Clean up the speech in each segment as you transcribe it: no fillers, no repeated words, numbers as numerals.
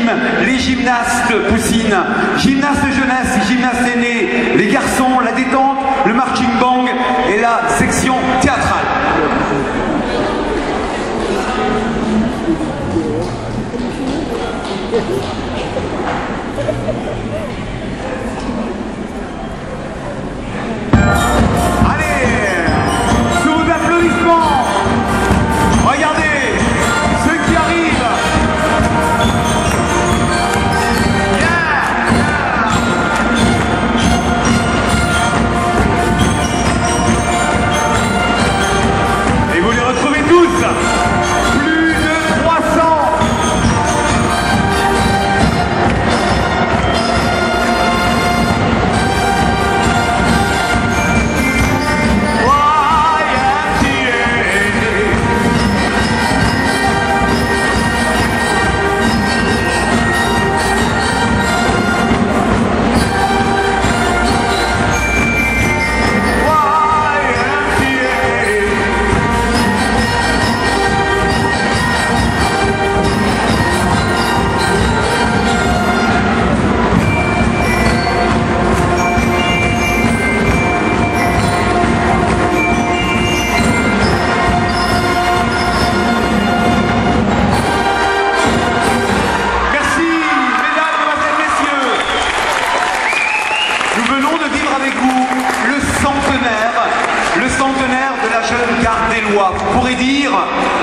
gym, les gymnastes poussines, gymnastes jeunesse, gymnastes aînés, les garçons, la détente, le marching band et la section théâtrale.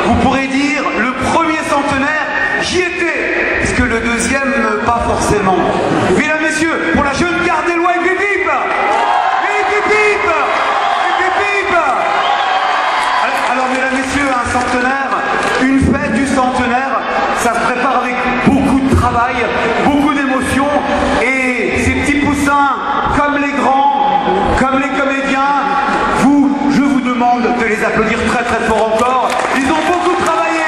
Vous pourrez dire, le premier centenaire, j'y étais, parce que le deuxième, pas forcément. Mesdames, messieurs, pour la jeune garde des lois, hip hip hip, alors, mesdames, messieurs, un centenaire, une fête du centenaire, ça se prépare avec beaucoup de travail, beaucoup d'émotions, et ces petits poussins, comme les grands, comme les comédiens, je vous demande de les applaudir très très fort encore. Ils ont beaucoup travaillé.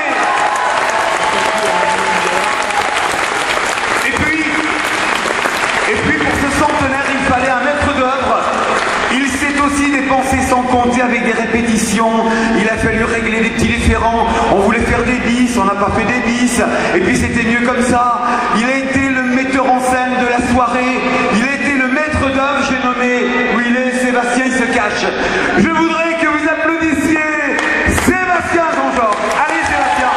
Et puis pour ce centenaire, il fallait un maître d'œuvre. Il s'est aussi dépensé sans compter avec des répétitions. Il a fallu régler des petits différends. On voulait faire des bis, on n'a pas fait des bis. Et puis c'était mieux comme ça. Il a été le metteur en scène de la soirée. Il a été le maître d'œuvre, j'ai nommé. Où il est, Sébastien, il se cache. Je voudrais que vous applaudissiez Sébastien Jean-Georges. Allez Sébastien.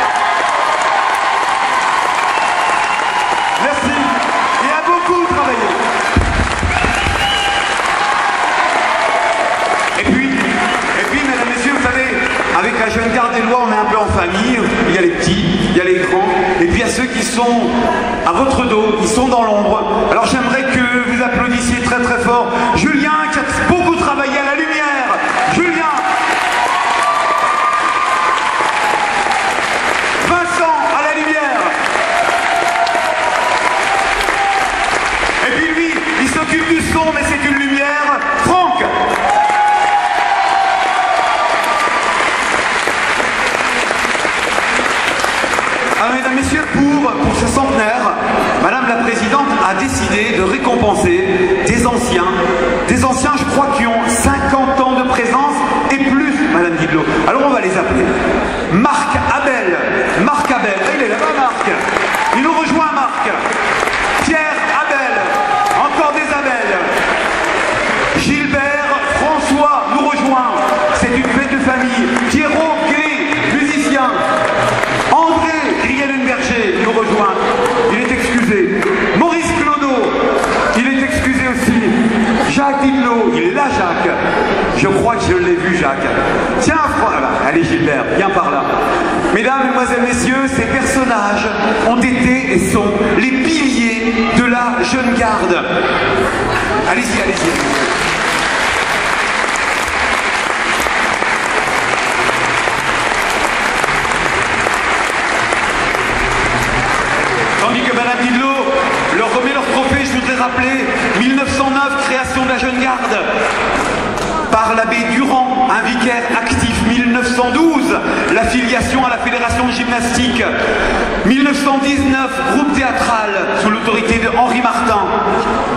Merci. Il a beaucoup travaillé. Et puis, mesdames, messieurs, vous savez, avec la jeune garde des lois, on est un peu en famille. Il y a les petits, il y a les grands, et puis il y a ceux qui sont à votre dos, ils sont dans l'ombre. Alors j'aimerais que vous applaudissiez très très fort Julien, qui a beaucoup travaillé à la lumière. Julien. Vincent, à la lumière. Et puis lui, il s'occupe du son, mais c'est une lumière. Franck. Alors, mesdames, messieurs, pour ce centenaire, Madame la Présidente a décidé de récompenser des anciens, je crois, qui ont 50 ans de présence et plus, Madame Guidelot. Alors on va les appeler. Marc Abel. Il est là-bas, Marc. Il nous rejoint, Marc. Pierre Abel. Encore des Abel. Gilbert François nous rejoint. C'est une fête de famille. Pierrot Gay, musicien. André Griel-Berger nous rejoint. Il est excusé. Maurice Clodo, il est excusé aussi. Jacques Guidelot, il est là, Jacques. Je crois que je l'ai vu, Jacques. Tiens, voilà. Allez, Gilbert, viens par là. Mesdames, Mesdemoiselles, Messieurs, ces personnages ont été et sont les piliers de la jeune garde. Allez-y, allez-y. Tandis que Madame Guidelot leur remet leur trophée, je voudrais rappeler 1909, création de la jeune garde par l'abbé Durand, un vicaire actif. 1912, l'affiliation à la Fédération de gymnastique. 1919, groupe théâtral sous l'autorité de Henri Martin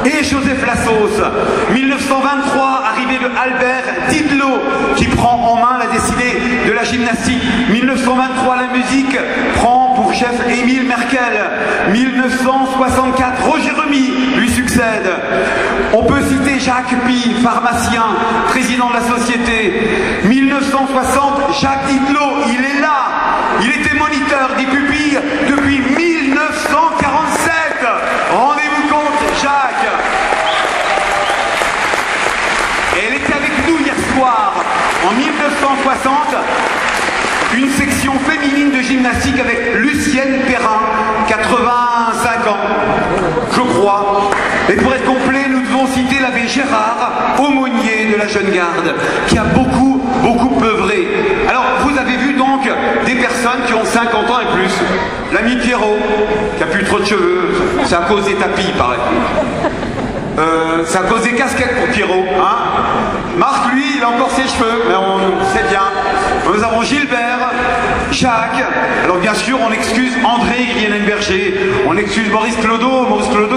et Joseph Lassos. 1923, arrivée de Albert Didelot qui prend en main la destinée de la gymnastique. 1923, la musique prend pour chef Émile Merkel. 1964, Roger Remy lui succède. On peut citer Jacques Pie, pharmacien, président de la société. 1960, Jacques Didelot, il est là. Il était moniteur des pupilles depuis 1947. Rendez-vous compte, Jacques. Et elle était avec nous hier soir, en 1960, une section féminine de gymnastique avec Lucienne Perrin, 85 ans, je crois. Et pour être complet, nous devons citer l'abbé Gérard, aumônier de la Jeune Garde, qui a beaucoup œuvré. Alors, vous avez vu donc des personnes qui ont 50 ans et plus. L'ami Pierrot, qui a plus trop de cheveux, c'est à cause des tapis, il paraît. C'est à cause des casquettes pour Pierrot, hein. Marc, lui, il a encore ses cheveux, mais c'est bien. Nous avons Gilbert, Jacques, alors bien sûr, on excuse André Grielen-Berger, on excuse Maurice Clodo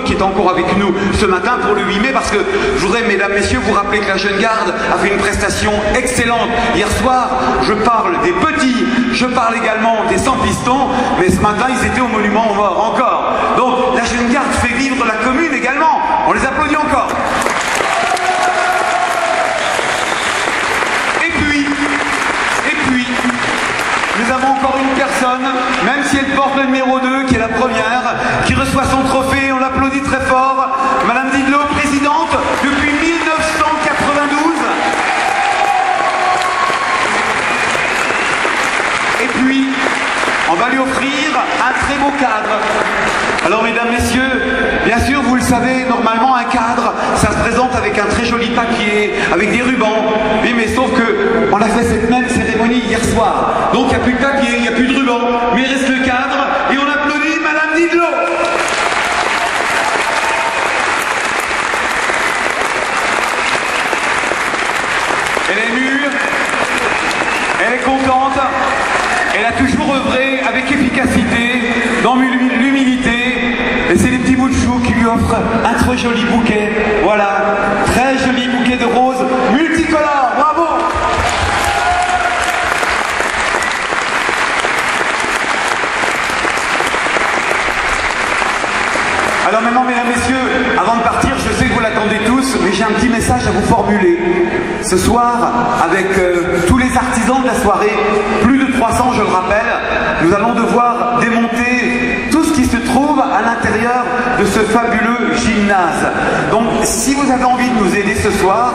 qui est encore avec nous ce matin pour le 8 mai, parce que je voudrais, mesdames, messieurs, vous rappeler que la Jeune Garde a fait une prestation excellente hier soir. Je parle des petits, je parle également des sans-pistons, mais ce matin, ils étaient au Monument aux Morts encore. Donc, la Jeune Garde fait vivre la commune également. On les applaudit encore. Et puis, nous avons encore une personne, même si elle porte le numéro 2, qui est la première, qui reçoit son trophée, on l'applaudit très fort. Madame Didelot, présidente depuis 1992. Et puis, on va lui offrir un très beau cadre. Alors, mesdames, messieurs, bien sûr, vous le savez, normalement, un cadre, ça se présente avec un très joli papier, avec des rubans. Oui, mais sauf que on a fait cette même cérémonie hier soir. Donc, il n'y a plus de papier, il n'y a plus de ruban, mais il reste le cadre, et on applaudit Madame Didelot. Elle est mûre, elle est contente, elle a toujours œuvré avec efficacité, dans l'humilité, et c'est les petits bouts de chou qui lui offrent un très joli bouquet. Voilà, très joli bouquet de roses multicolores. Bravo! Alors maintenant, mesdames, messieurs, avant de partir, je sais que vous l'attendez tous, mais j'ai un petit message à vous formuler. Ce soir, avec tous les artisans de la soirée, plus de 300, je le rappelle, nous allons devoir démonter tout ce qui se trouve à l'intérieur de ce fabuleux gymnase. Donc, si vous avez envie de nous aider ce soir,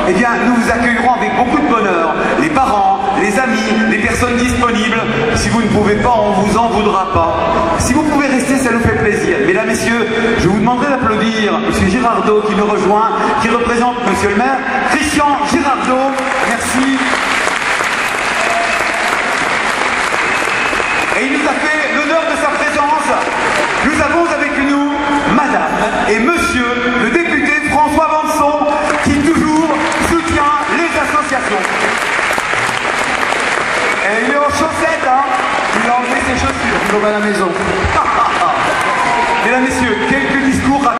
eh bien, nous vous accueillerons avec beaucoup de bonheur. Les parents, les amis, les personnes disponibles. Si vous ne pouvez pas, on vous en voudra pas. Si vous pouvez rester, ça nous fait plaisir. Mesdames, messieurs, je vous demanderai d'applaudir M. Girardot qui nous rejoint, qui représente M. le maire, Christian Girardot. Merci. Et il nous a fait l'honneur de sa présence. Nous avons avec nous Madame et Monsieur le député François Vanson, qui toujours soutient les associations. Et il est en chaussettes, hein. Il a enlevé ses chaussures, comme à la maison.